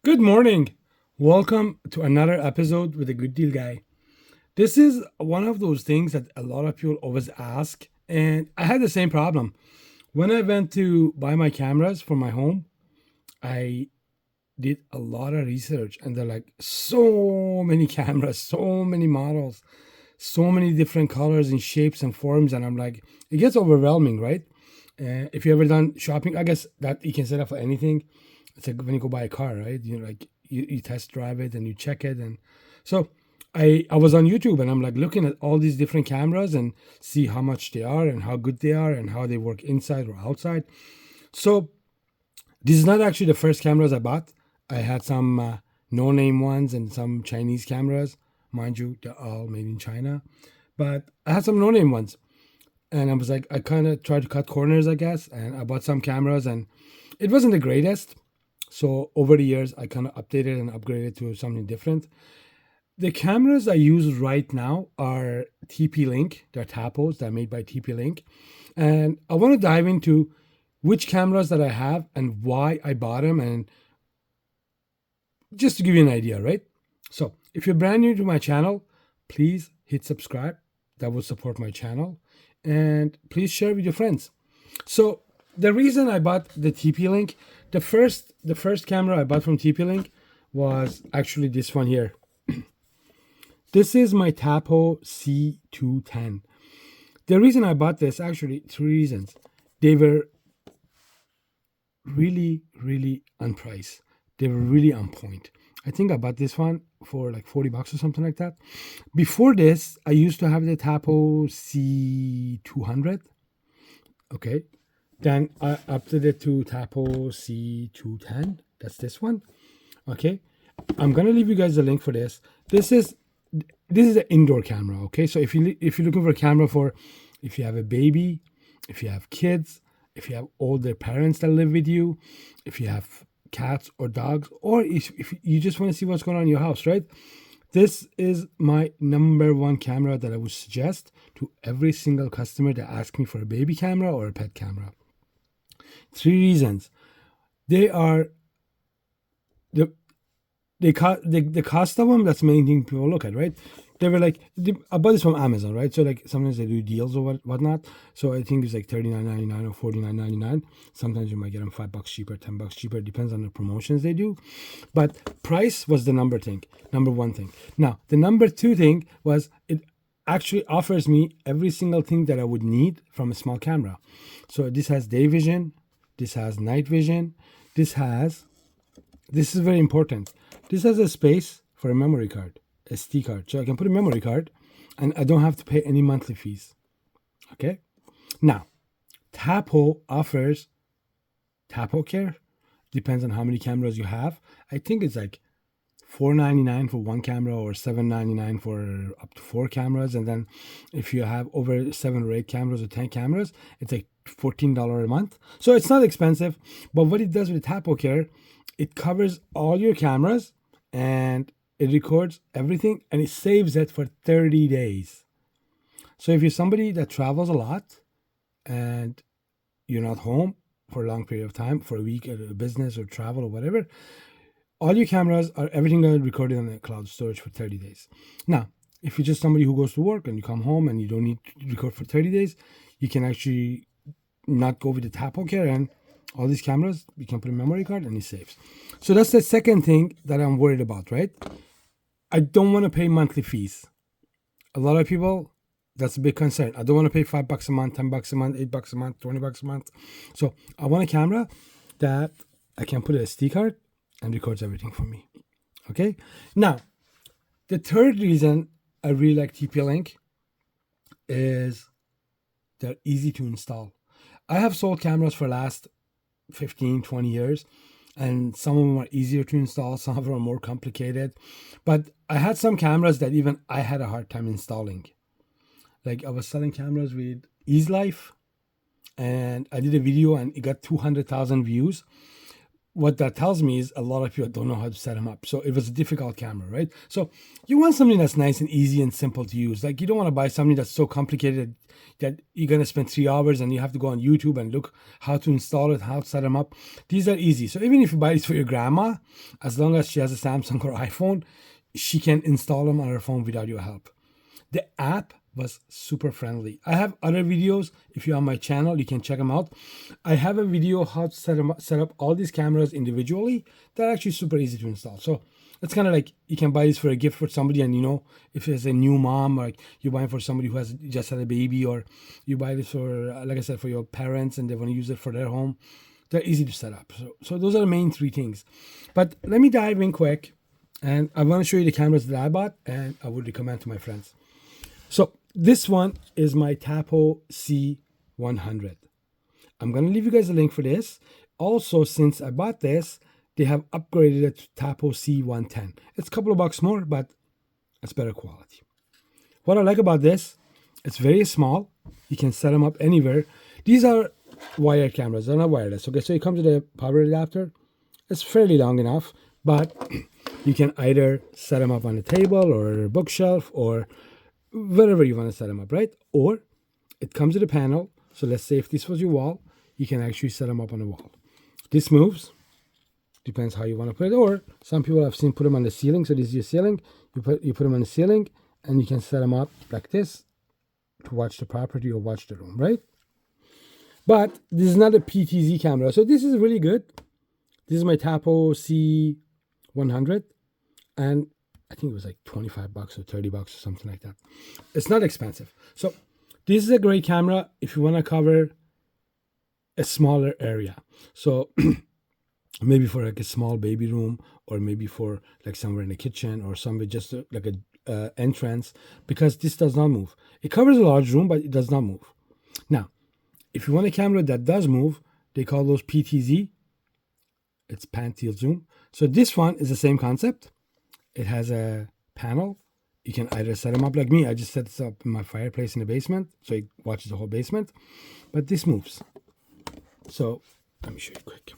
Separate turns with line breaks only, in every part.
Good morning. Welcome to another episode with a good deal guy. This is one of those things that a lot of people always ask, and I had the same problem. When I went to buy my cameras for my home, I did a lot of research, and they're like so many cameras, so many models, so many different colors and shapes and forms, and I'm like, it gets overwhelming, right? If you ever done shopping, I guess that you can set up for anything. It's like when you go buy a car, right? You test drive it and you check it, and so I was on YouTube and I'm like looking at all these different cameras and see how much they are and how good they are and how they work inside or outside. So this is not actually the first cameras I bought. I had some no-name ones and some Chinese cameras, mind you, they're all made in China. But I had some no-name ones, and I was like, I kind of tried to cut corners, I guess, and I bought some cameras, and it wasn't the greatest. So over the years, I kind of updated and upgraded to something different. The cameras I use right now are TP-Link. They're Tapos. They're made by TP-Link. And I want to dive into which cameras that I have and why I bought them, and just to give you an idea, right? So if you're brand new to my channel, please hit subscribe. That will support my channel. And please share with your friends. So the reason I bought the TP-Link, the first camera I bought from TP-Link was actually this one here. This is my Tapo C210. The reason I bought this, actually, three reasons. They were really, really on price. They were really on point. I think I bought this one for like $40 or something like that. Before this, I used to have the Tapo C200. Okay. Then I updated it to Tapo C210. That's this one. Okay. I'm gonna leave you guys a link for this. This is an indoor camera. Okay. So if you're looking for a camera for if you have a baby, if you have kids, if you have older parents that live with you, if you have cats or dogs, or if you just want to see what's going on in your house, right? This is my number one camera that I would suggest to every single customer that asks me for a baby camera or a pet camera. Three reasons. They are the cost of them. That's the main thing people look at, right? They were like, I bought this from Amazon, right? So like sometimes they do deals or whatnot. So I think it's like $39.99 or $49.99. Sometimes you might get them $5 cheaper, $10 cheaper. It depends on the promotions they do. But price was the number one thing. Now the number two thing was it actually offers me every single thing that I would need from a small camera. So this has day vision, this has night vision, this is very important. This has a space for a memory card, SD card. So I can put a memory card and I don't have to pay any monthly fees. Okay. Now, Tapo offers Tapo Care. Depends on how many cameras you have. I think it's like $4.99 for one camera or $7.99 for up to 4 cameras. And then if you have over 7 or 8 cameras or 10 cameras, it's like $14 a month. So it's not expensive. But what it does with Tapo Care, it covers all your cameras and it records everything and it saves it for 30 days. So if you're somebody that travels a lot and you're not home for a long period of time, for a week at a business or travel or whatever, all your cameras are everything that is recorded on the cloud storage for 30 days. Now, if you're just somebody who goes to work and you come home and you don't need to record for 30 days, you can actually not go with the Tapo Care, and all these cameras, you can put a memory card and it saves. So that's the second thing that I'm worried about, right? I don't want to pay monthly fees. A lot of people, that's a big concern. I don't want to pay $5 a month, $10 a month, $8 a month, $20 a month. So I want a camera that I can put a SD card and records everything for me. Okay. Now, the third reason I really like TP-Link is they're easy to install. I have sold cameras for the last 15, 20 years, and some of them are easier to install, some of them are more complicated. But I had some cameras that even I had a hard time installing. Like I was selling cameras with Ease Life, and I did a video and it got 200,000 views. what that tells me is a lot of people don't know how to set them up. So it was a difficult camera, right? So you want something that's nice and easy and simple to use. Like, you don't want to buy something that's so complicated that you're going to spend 3 hours and you have to go on YouTube and look how to install it, how to set them up. These are easy. So even if you buy this for your grandma, as long as she has a Samsung or iPhone, she can install them on her phone without your help. The app was super friendly. I have other videos. If you're on my channel, you can check them out. I have a video how to set up all these cameras individually. They're actually super easy to install. So it's kind of like you can buy this for a gift for somebody, and if it's a new mom, or like you buy it for somebody who has just had a baby, or you buy this for, like I said, for your parents and they want to use it for their home. They're easy to set up. So those are the main three things. But let me dive in quick, and I want to show you the cameras that I bought and I would recommend to my friends. So this one is my Tapo C100. I'm going to leave you guys a link for this. Also, since I bought this, they have upgraded it to Tapo C110. It's a couple of bucks more, but it's better quality. What I like about this, it's very small. You can set them up anywhere. These are wired cameras. They're not wireless. Okay, so you come to the power adapter. It's fairly long enough, but you can either set them up on a table or a bookshelf or wherever you want to set them up, right? Or it comes with a panel. So let's say if this was your wall, you can actually set them up on the wall. This moves. Depends how you want to put it. Or some people I've seen put them on the ceiling. So this is your ceiling. You put them on the ceiling, and you can set them up like this to watch the property or watch the room, right? But this is not a PTZ camera. So this is really good. This is my Tapo C100. And I think it was like 25 bucks or 30 bucks or something like that. It's not expensive. So this is a great camera if you want to cover a smaller area. So maybe for like a small baby room, or maybe for like somewhere in the kitchen, or somewhere just like a entrance, because this does not move. It covers a large room, but it does not move. Now, if you want a camera that does move, they call those PTZ. It's pan, tilt, zoom. So this one is the same concept. It has a panel. You can either set them up like me. I just set this up in my fireplace in the basement, so it watches the whole basement. But this moves. So let me show you quick.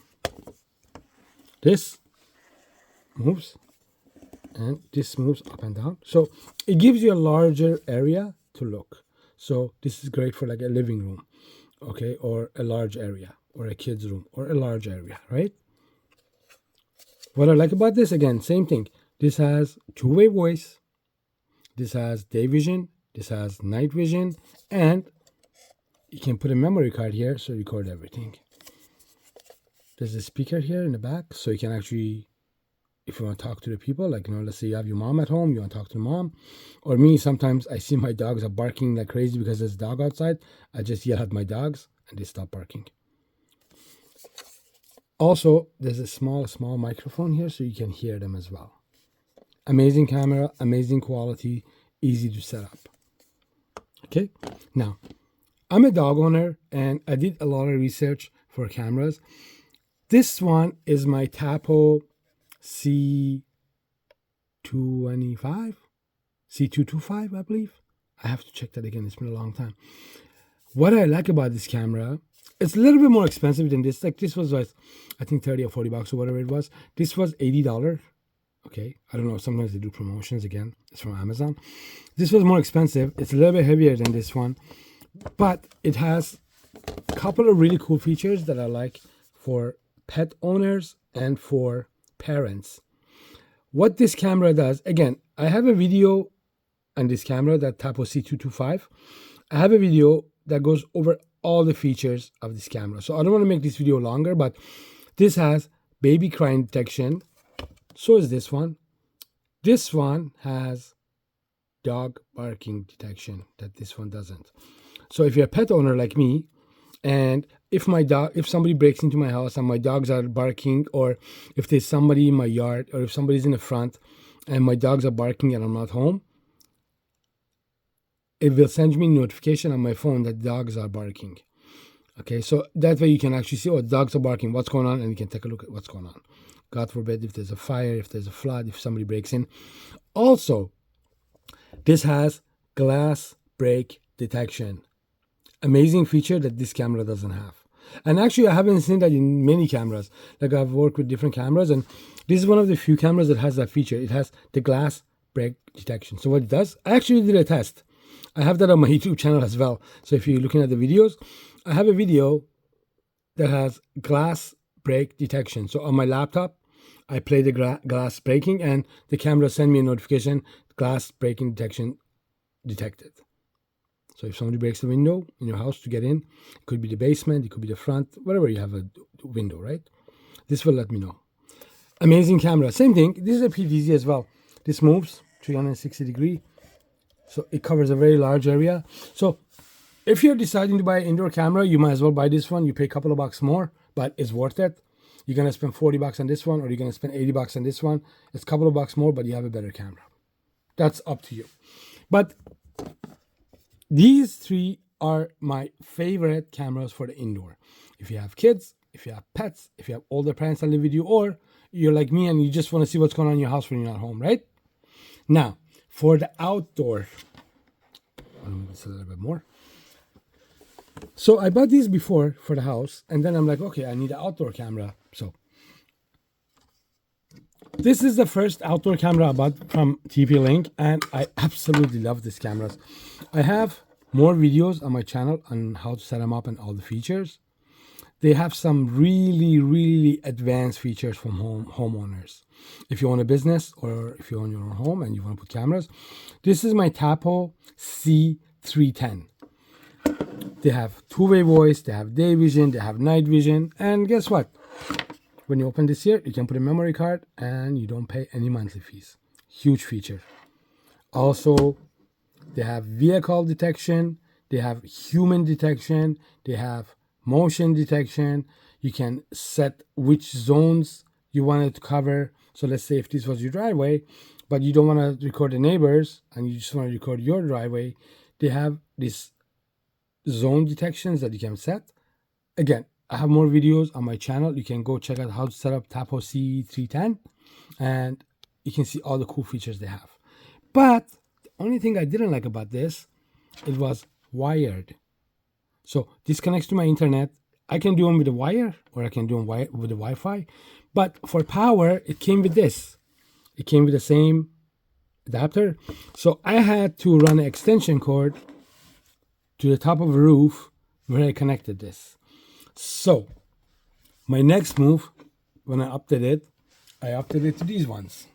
This moves, and this moves up and down. So it gives you a larger area to look. So this is great for like a living room, okay, or a large area, or a kid's room, or a large area, right? What I like about this, again, same thing. This has two-way voice. This has day vision. This has night vision. And you can put a memory card here so record everything. There's a speaker here in the back, so you can actually, if you want to talk to the people, like, let's say you have your mom at home, you want to talk to the mom. Or me, sometimes I see my dogs are barking like crazy because there's a dog outside. I just yell at my dogs and they stop barking. Also, there's a small microphone here so you can hear them as well. Amazing camera, amazing quality, easy to set up. Okay, now I'm a dog owner and I did a lot of research for cameras. This one is my Tapo C225, C225, I believe. I have to check that again. It's been a long time. What I like about this camera, it's a little bit more expensive than this. Like this was, I think 30 or 40 bucks or whatever it was. This was $80. Okay, I don't know. Sometimes they do promotions again. It's from Amazon. This was more expensive. It's a little bit heavier than this one, but it has a couple of really cool features that I like for pet owners and for parents. What this camera does, again, I have a video on this camera, that Tapo C225. I have a video that goes over all the features of this camera. So I don't want to make this video longer, but this has baby crying detection. So is this one. This one has dog barking detection that this one doesn't. So if you're a pet owner like me, and if somebody breaks into my house and my dogs are barking, or if there's somebody in my yard, or if somebody's in the front and my dogs are barking and I'm not home, it will send me a notification on my phone that dogs are barking. Okay, so that way you can actually see, dogs are barking, what's going on, and you can take a look at what's going on. God forbid, if there's a fire, if there's a flood, if somebody breaks in. Also, this has glass break detection. Amazing feature that this camera doesn't have. And actually, I haven't seen that in many cameras. Like I've worked with different cameras, and this is one of the few cameras that has that feature. It has the glass break detection. So what it does, I actually did a test. I have that on my YouTube channel as well. So if you're looking at the videos, I have a video that has glass break detection. So on my laptop, I play the glass breaking, and the camera send me a notification, glass breaking detection detected. So if somebody breaks the window in your house to get in, it could be the basement, it could be the front, wherever you have a window, right? This will let me know. Amazing camera. Same thing. This is a PTZ as well. This moves 360 degree. So it covers a very large area. So if you're deciding to buy an indoor camera, you might as well buy this one. You pay a couple of bucks more, but it's worth it. You're going to spend 40 bucks on this one, or you're going to spend 80 bucks on this one. It's a couple of bucks more, but you have a better camera. That's up to you. But these three are my favorite cameras for the indoor. If you have kids, if you have pets, if you have older parents that live with you, or you're like me and you just want to see what's going on in your house when you're not home, right? Now, for the outdoor, I'll move this a little bit more. So I bought these before for the house, and then I'm like, okay, I need an outdoor camera. So this is the first outdoor camera I bought from TP-Link, and I absolutely love these cameras. I have more videos on my channel on how to set them up and all the features. They have some really, really advanced features from homeowners. If you own a business, or if you own your own home and you want to put cameras, this is my Tapo C310. They have two-way voice, they have day vision, they have night vision, and guess what? When you open this here, you can put a memory card and you don't pay any monthly fees. Huge feature. Also, they have vehicle detection, they have human detection, they have motion detection. You can set which zones you want it to cover. So let's say if this was your driveway, but you don't want to record the neighbors and you just want to record your driveway, they have these zone detections that you can set. Again, I have more videos on my channel. You can go check out how to set up Tapo C310, and you can see all the cool features they have. But the only thing I didn't like about this, it was wired. So this connects to my internet. I can do them with a wire, or I can do them with the Wi-Fi. But for power, it came with this. It came with the same adapter. So I had to run an extension cord to the top of a roof where I connected this. So my next move, when I updated it to these ones.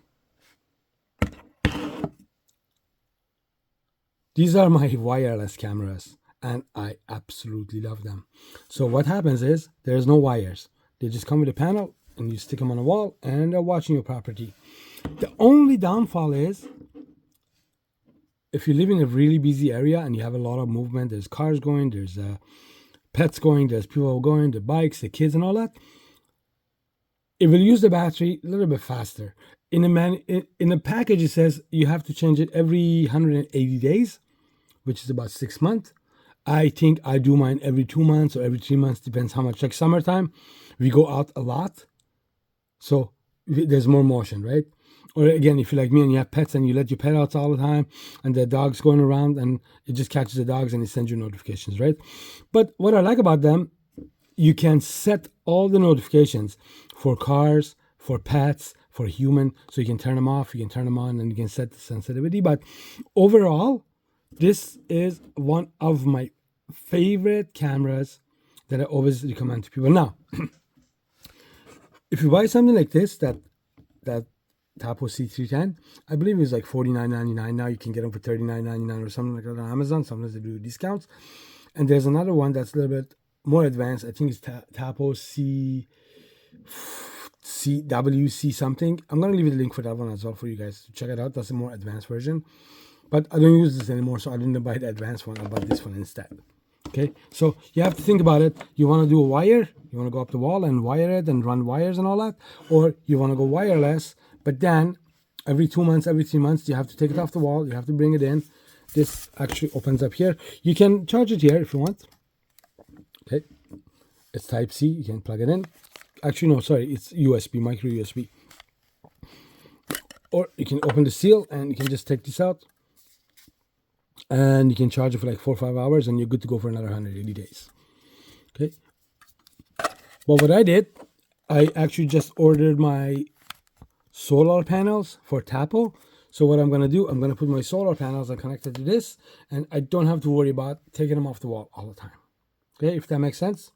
These are my wireless cameras, and I absolutely love them. So what happens is there's no wires. They just come with a panel, and you stick them on a wall, and they're watching your property. The only downfall is if you live in a really busy area and you have a lot of movement, there's cars going, there's pets going, there's people going, the bikes, the kids, and all that, it will use the battery a little bit faster. In the package, it says you have to change it every 180 days, which is about 6 months. I think I do mine every 2 months or every 3 months, depends how much. Like summertime, we go out a lot, so there's more motion, right? Or again, if you're like me and you have pets and you let your pet out all the time and the dog's going around and it just catches the dogs and it sends you notifications, right? But what I like about them, you can set all the notifications for cars, for pets, for human. So you can turn them off, you can turn them on, and you can set the sensitivity. But overall, this is one of my favorite cameras that I always recommend to people. Now, if you buy something like this, that Tapo C310, I believe it's like $49.99 now. You can get them for $39.99 or something like that on Amazon. Sometimes they do discounts. And there's another one that's a little bit more advanced. I think it's Tapo C210 something. I'm going to leave you the link for that one as well for you guys to check it out. That's a more advanced version. But I don't use this anymore, so I didn't buy the advanced one. I bought this one instead. Okay, so you have to think about it. You want to do a wire, you want to go up the wall and wire it and run wires and all that, or you want to go wireless, but then every 2 months, every 3 months, you have to take it off the wall, you have to bring it in. This actually opens up here. You can charge it here if you want. Okay, it's Type C, you can plug it in. Actually, no, sorry, it's USB, micro USB. Or you can open the seal and you can just take this out. And you can charge it for like 4 or 5 hours and you're good to go for another 180 days. Okay. But what I did, I actually just ordered my solar panels for Tapo. So what I'm going to do, I'm going to put my solar panels and connect it to this, and I don't have to worry about taking them off the wall all the time. Okay, if that makes sense.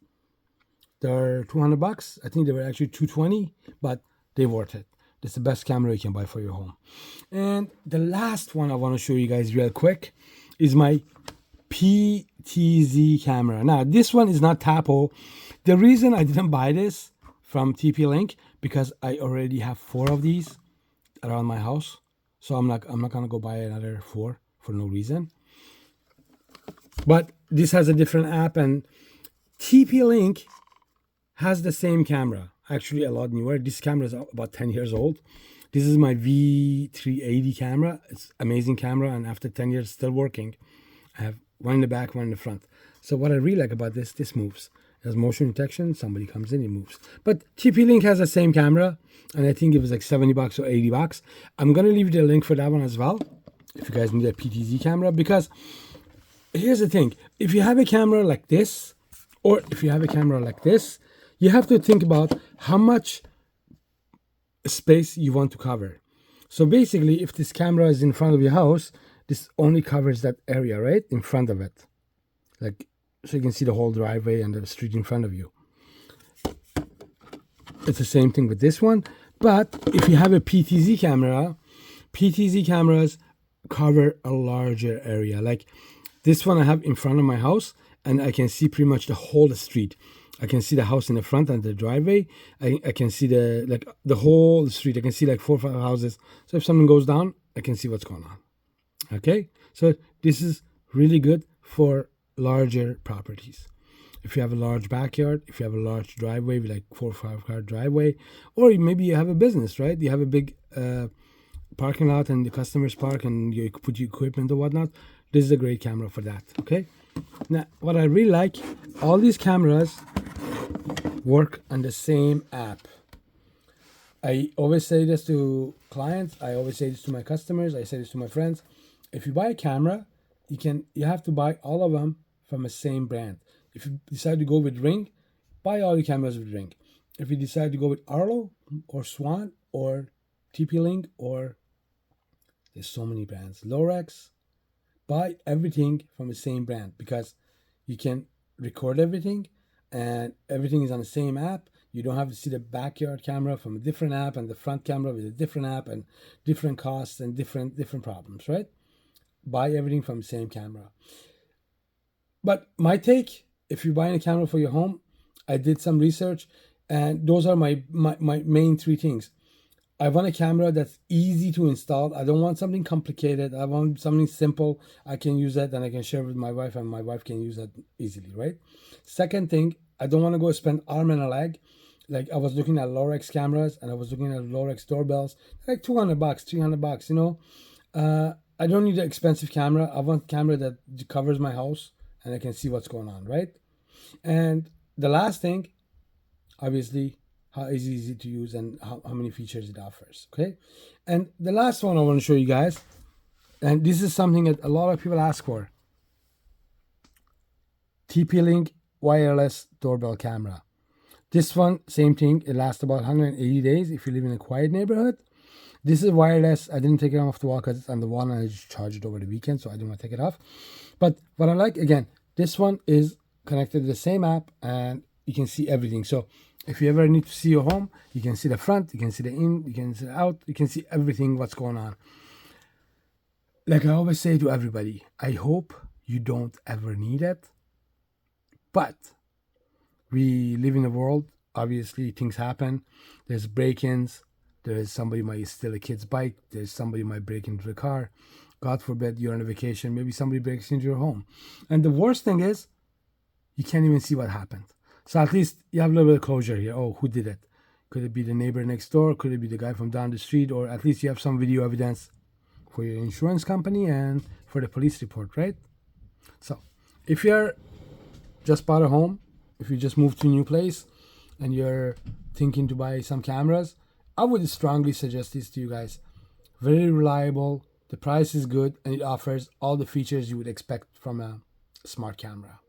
They're 200 bucks. I think they were actually 220, but they're worth it. It's the best camera you can buy for your home. And the last one I want to show you guys real quick is my PTZ camera. Now, this one is not Tapo. The reason I didn't buy this from TP-Link, because I already have 4 of these around my house. So I'm not gonna go buy another 4 for no reason. But this has a different app, and TP-Link has the same camera, actually a lot newer. This camera is about 10 years old. This is my V380 camera. It's amazing camera, and after 10 years, still working. I have one in the back, one in the front. So what I really like about this moves. It has motion detection. Somebody comes in, it moves. But TP-Link has the same camera, and I think it was like 70 bucks or 80 bucks. I'm gonna leave you the link for that one as well, if you guys need a PTZ camera, because here's the thing. If you have a camera like this, or if you have a camera like this, you have to think about how much space you want to cover. So basically, if this camera is in front of your house, this only covers that area, right? In front of it. Like, so you can see the whole driveway and the street in front of you. It's the same thing with this one. But if you have a PTZ camera, PTZ cameras cover a larger area. Like this one I have in front of my house, and I can see pretty much the whole street. I can see the house in the front and the driveway. I can see the whole street. I can see like 4 or 5 houses. So if something goes down, I can see what's going on. Okay, so this is really good for larger properties. If you have a large backyard, if you have a large driveway with like 4 or 5 car driveway, or maybe you have a business, right? You have a big parking lot and the customers park and you put your equipment or whatnot. This is a great camera for that. Okay. Now, what I really like, all these cameras work on the same app. I always say this to clients. I always say this to my customers. I say this to my friends. If you buy a camera, you have to buy all of them from the same brand. If you decide to go with Ring, buy all your cameras with Ring. If you decide to go with Arlo or Swan or TP-Link, or there's so many brands, Lorex, buy everything from the same brand, because you can record everything and everything is on the same app. You don't have to see the backyard camera from a different app and the front camera with a different app and different costs and different problems, right? Buy everything from the same camera. But my take, if you're buying a camera for your home, I did some research, and those are my main 3 things. I want a camera that's easy to install. I don't want something complicated. I want something simple. I can use that and I can share with my wife, and my wife can use that easily, right? Second thing, I don't want to go spend arm and a leg. Like I was looking at Lorex cameras and I was looking at Lorex doorbells, like 200 bucks, 300 bucks, you know. I don't need an expensive camera. I want a camera that covers my house and I can see what's going on, right? And the last thing, obviously, how easy to use and how many features it offers, okay? And the last one I want to show you guys, and this is something that a lot of people ask for, TP-Link wireless doorbell camera. This one, same thing, it lasts about 180 days if you live in a quiet neighborhood. This is wireless. I didn't take it off the wall because it's on the wall and I just charged it over the weekend, so I didn't want to take it off. But what I like, again, this one is connected to the same app and you can see everything. So if you ever need to see your home, you can see the front, you can see the in, you can see the out, you can see everything what's going on. Like I always say to everybody, I hope you don't ever need it. But we live in a world, obviously things happen. There's break-ins. There's somebody might steal a kid's bike. There's somebody might break into the car. God forbid you're on a vacation. Maybe somebody breaks into your home. And the worst thing is, you can't even see what happened. So at least you have a little bit of closure here. Oh, who did it? Could it be the neighbor next door? Could it be the guy from down the street? Or at least you have some video evidence for your insurance company and for the police report, right? So if you're just bought a home, if you just moved to a new place and you're thinking to buy some cameras, I would strongly suggest this to you guys. Very reliable, the price is good, and it offers all the features you would expect from a smart camera.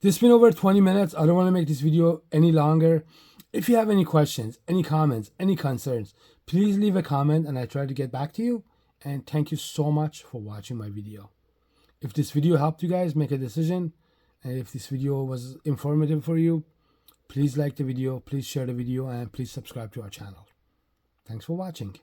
This has been over 20 minutes. I don't want to make this video any longer. If you have any questions, any comments, any concerns, please leave a comment and I try to get back to you. And thank you so much for watching my video. If this video helped you guys make a decision, and if this video was informative for you, please like the video, please share the video, and please subscribe to our channel. Thanks for watching.